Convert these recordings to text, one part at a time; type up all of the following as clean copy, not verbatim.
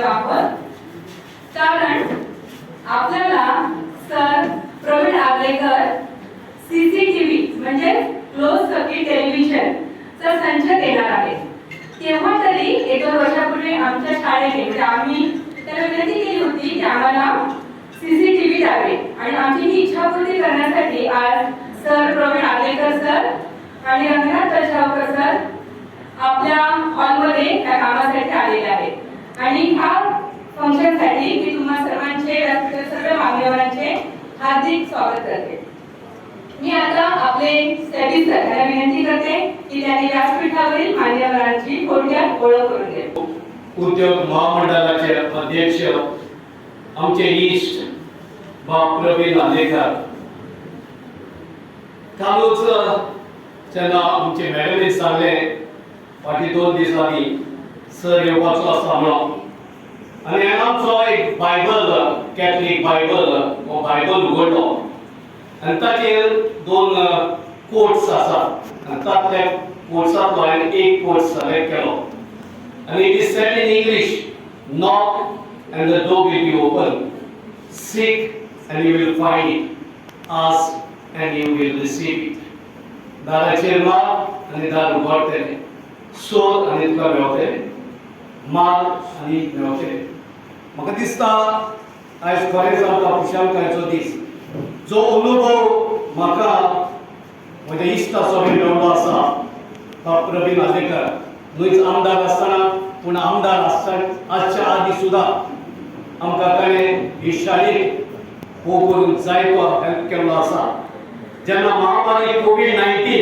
आलेलो आहोत, कारण आपल्याला सर प्रवीण आगलेकर सीसीटीव्ही म्हणजे क्लोज सर्किट टेलिव्हिजन चा संच देणार आहे. तेव्हा तरी 1-2 वर्षापूर्वी आमच्या शाळेने म्हणजे आम्ही त्याला विनंती केली होती की आम्हाला सीसीटीव्ही द्यावे आणि आमची ही इच्छा पूर्ती करण्यासाठी आज सर प्रवीण आगलेकर सर आणि रंगनाथ तळजावकर सर आपल्या हॉलमध्ये त्या कामासाठी आलेले आहेत. आणि ह्या फंक्शनसाठी मी तुम्हा सर्वांचे सर्व मान्यवरांचे हार्दिक स्वागत करते. मी आता आपले स्टडी सर यांना विनंती करते की त्यांनी व्यासपीठावरील मान्यवरांची थोडक्यात ओळख करून द्यावी. उद्योग महामंडळाचे अध्यक्ष आमचे इष्ट प्रवीण आगलेकर, कालूच जेन्ना आमचे मॅडमीन सांगले फाटी 2 दीस आदी सर येवपाचो आसा म्हणून, आनी आमचो एक बायबल कॅथलीक बायबल उगडलो आनी ताचेर 2 कोट्स आसात आनी तातल्या कोट्सांतलो हांवें एक कोट सिलेक्ट केलो आनी it is said in English, knock and the door will be open, seek and you will find it, ask and you will receive it. दाराचेर मार आनी दार उगडटलें, सोद आनी तुका मेळटलें, मार आनी मेळटलें. म्हाका दिसता आयज खरेंच आमकां खुशालकायेचो दीस. जो अनुभव म्हाका म्हज्या इश्टाचो मेळ्ळो आसा तो प्रवीण आगलेकर, न्हूच आमदार आसतना पूण आमदार आजच्या आदी सुद्दां आमकां ताणें ही शाळेक हो करून जायतो हेल्प केल्लो आसा. जेन्ना महामारी कोविड-19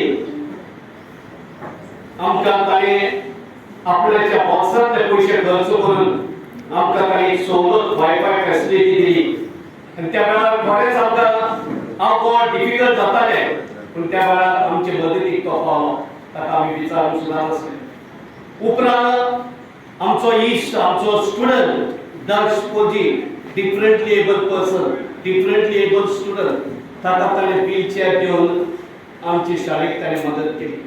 आमकां ताणें आपल्याच्या बॉक्सांतले पयशे खर्च करून आमकां ताणें एक सवलत वायफाय फॅसिलिटी दिली आनी त्या वेळार खरेंच आमकां हांव डिफिकल्ट जातालें पूण त्या वेळार आमचे मदतीक तो पावलो, ताका आमी विचारून सुद्दां नासले. उपरांत आमचो इश्ट आमचो स्टुडंट दर्श कोजी, differently able person, differently able student, ताका ताणें व्हीलचेअर दिवन आमची शाळेक ताणें मदत केली.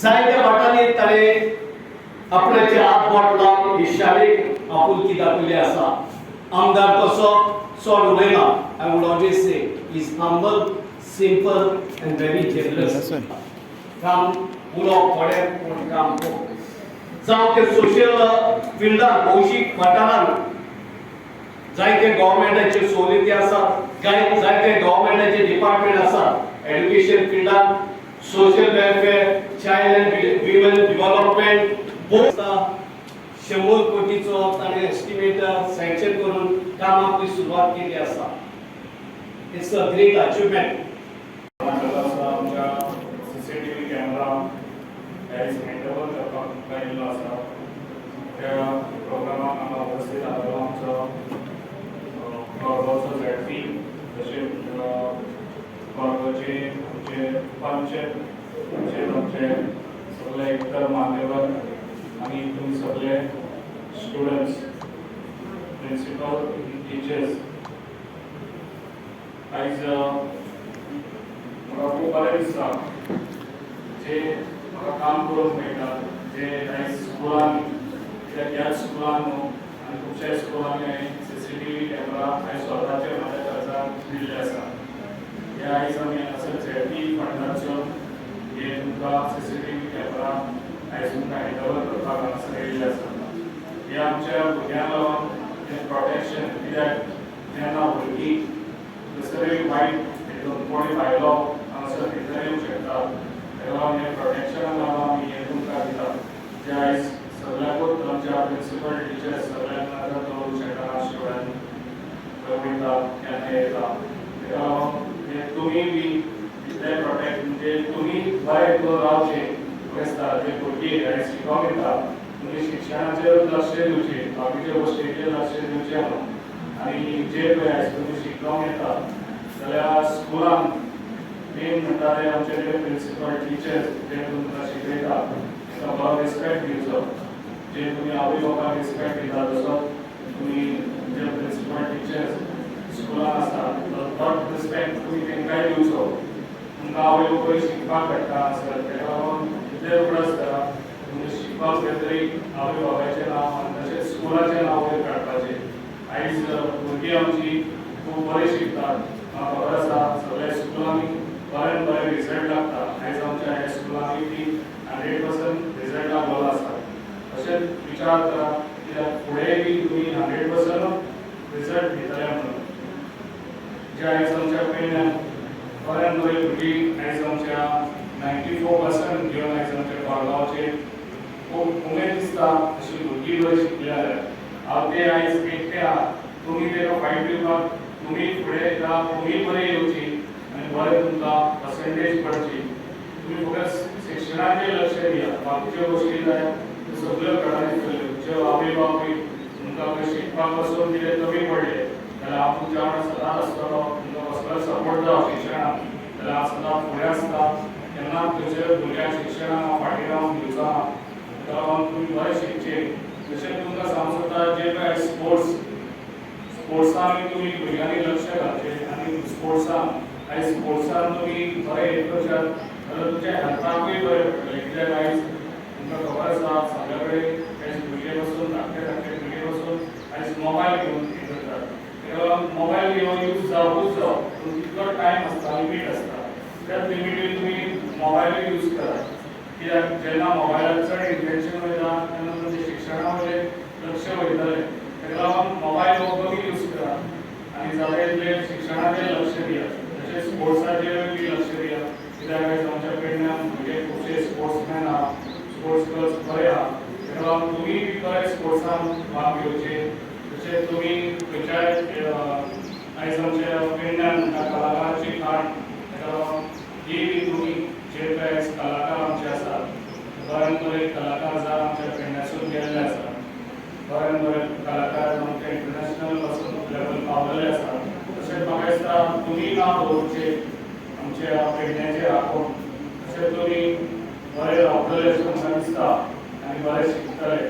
जायत्या वाटांनी ताणें आपल्याचे हात बोट लावन ही शाळेक आपुलकी दाखयली आसा. आमदार कसो चड उलयना, I would always say is humble, simple end very generous. काम उलोवप थोडें पूण काम खूब. जावं ते सोशियल फिल्डार भौशीक वाठारांत जायते गव्हर्मेंटाचे सवलती आसात, जायते गव्हर्मेंटाचे डिपार्टमेंट आसात. एड्युकेशन फिल्डार, social welfare, child and women development, 100 कोटीचो ताणें एस्टिमेट सँक्शन करून कामाक सुरवात केली आसा. It's a great achievement. आमच्या सीसीटीव्ही कॅमेरा हँड ओव्हर करपाक लायिल्लो आसा. त्या प्रोग्रामाक हांगा उपस्थित आशिल्लो आमचो गौरवचो झेडपी, तशेंच कॉलेजीचे आमचे पंच, तशेंच आमचे सगळे इतर मान्यवर आनी तुमी सगळे स्टुडंट्स, प्रिंसिपल, टिचर्स. आयज म्हाका खूब बरें दिसता जे म्हाका काम करूंक मेळटा, जे आयज स्कुलान ह्याच स्कुलान न्हू आनी खुबश्या स्कुलांनी हांवें सीसीटीव्ही कॅमेरा हांवें स्वताचे म्हाज्या खर्चान दिल्ले आसा. हे आयज आमी हांगासर झेडपी फंडाच्यो हे तुमकां सीसीटीव्ही कॅमेरा आयज तुमकां हँड ओव्हर करपाक हांगासर येयल्ले आसा. हे आमच्या भुरग्यांक लागून हें प्रोटेक्शन, कित्याक जेन्ना भुरगीं कसलोय वायट हितून कोणी भायलो हांगासर भितर येवंक शकता, ताका लागून हे प्रोटेक्शनाक लागून आमी हे तुमकां दितात. जे आयज सगळ्यांकूच आमच्या प्रिंसिपल, टिचर्स सगळ्यांक नजर दवरूंक शकना, स्टुडंट वयता केन्ना येता, ताका लागून हे तुमी बी इतले प्रोटेक्ट म्हणजे तुमी बरे करून रावचे. दिसता जे भुरगीं आयज शिकोंक येता तुमी शिक्षणाचेर लक्ष दिवचें, बाकीच्या गोश्टींचेर लक्ष दिवचें न्हू. आनी जे पळय आयज तुमी शिकोंक येता जाल्यार स्कुलान मेन म्हणटा ते आमचे जे प्रिंसिपल, टिचर्स जे तुमकां शिकयता ताका बरो रिस्पेक्ट दिवचो. जे तुमी आवय बापायक रिस्पेक्ट दिता तसो तुमी जे प्रिंसिपल, टिचर्स स्कुलान आसा तो रिस्पेक्ट तुमी तांकांय दिवचो. तुमकां आवय बापाय शिकपाक धाडटा हांगासर, ताका लागून कितलेय उगडास करा, तुमी शिकपाक गेले तरी आवय बापायचें नांव आनी तशेंच स्कुलाचें नांव वयर काडपाचें. आयज भुरगीं आमची खूब बरें शिकतात. म्हाका खबर आसा सगळ्या स्कुलांनी बऱ्यान बरे रिजल्ट लागता. आयज आमच्या ह्या स्कुलांनी ती 100% रिजल्ट लागलेलो आसा. अशेंच विचार करा कित्याक फुडेंय बी तुमी 100% रिजल्ट दितले म्हणून. जे आयज आमच्या पेडण्यान बऱ्यान बरी भुरगीं आयज आमच्या 94% घेवन आयज आमच्या कोरगांवचे खूब उमेद दिसता अशी भुरगीं बरी शिकली जाल्यार. हांव ते आयज एकटे आहा. तुमी तेका फायट दिवपाक तुमी फुडें येता, तुमी बरे येवची आनी बरें तुमकां पर्सेंटेज पडची. तुमी फकत शिक्षणाचेर लक्ष दिया. बाकीच्यो गोश्टी जाय त्यो सगळ्यो घरांनी चल्ल्यो. ज्यो आवय बापूय तुमकां खंय शिकपाक वचून कितें कमी पडले जाल्यार हांव तुमच्या वांगडा सदांच आसतलो. तुमकां कसलोय सपोर्ट जावं शिक्षणाक जाल्यार हांव सदांच फुडें आसता. केन्नाच खंयच्या भुरग्याक शिक्षणाक हांव फाटीं रावंक दिवचो ना. ताका लागून तुमी बरें शिकचे. तशेंच तुमकां सांगूंक सोदता जे पळय स्पोर्ट्सान तुमी भुरग्यांनी लक्ष घालचें आनी स्पोर्ट्सान आयज स्पोर्ट्सान तुमी बरें हें करशात जाल्यार तुमच्या हेल्थाकूय बरें पडटलें. कित्याक आयज तुमकां खबर आसा सगळे कडेन आयज भुरगे बसून धाकटे धाकटे भुरगे बसून आयज मोबायल घेवन हें करतात. ताका लागून मोबायल घेवन यूज जावूच जावं पूण तितलो टायम आसता, लिमीट आसता. त्याच लिमिटीन तुमी मोबायलूय यूज करात. कित्याक जेन्ना मोबायलार चड इंटेन्शन वयता तेन्ना तुमचें शिक्षणा वयलें लक्ष वयतलें. ताका लागून मोबायल हो कमी यूज करात आनी जाता तितलें शिक्षणाचेर लक्ष दियात. तशेंच स्पोर्ट्साचेर बी लक्ष दियात. कित्याक आयज आमच्या पेडण्यान भुरगे खुबशे स्पोर्ट्समॅन आहा, स्पोर्ट्स क्लब्स बरे आहा. ताका लागून तुमी बी बरे स्पोर्ट्सान भाग घेवचे. तशेंच तुमी खंयच्याय आयज आमच्या पेडण्यान कलाकारांची खाण ताका लागून ही बी तुमी जे पळय कलाकार आमचे आसात बरें बरे कलाकार जावन आमच्या पेडण्यासून गेल्ले आसात. बरें बरे कलाकार आमचे इंटरनॅशनल पासून लेवल पावलेले आसात. तशेंच म्हाका दिसता तुमी नांव दवरचें आमच्या पेडण्याचेर राखून. तशेंच तुमी बरे रावतले अशें म्हाका दिसता आनी बरें शिकतले.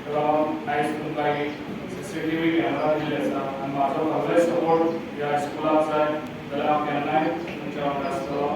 ताका लागून आयज तुमकां ही CCTV कॅमेरा दिल्ले आसा आनी म्हाजो सगळे सपोर्ट ह्या स्कुलाक जाय जाल्यार हांव केन्नाय तुमच्या वांगडा आसतलो.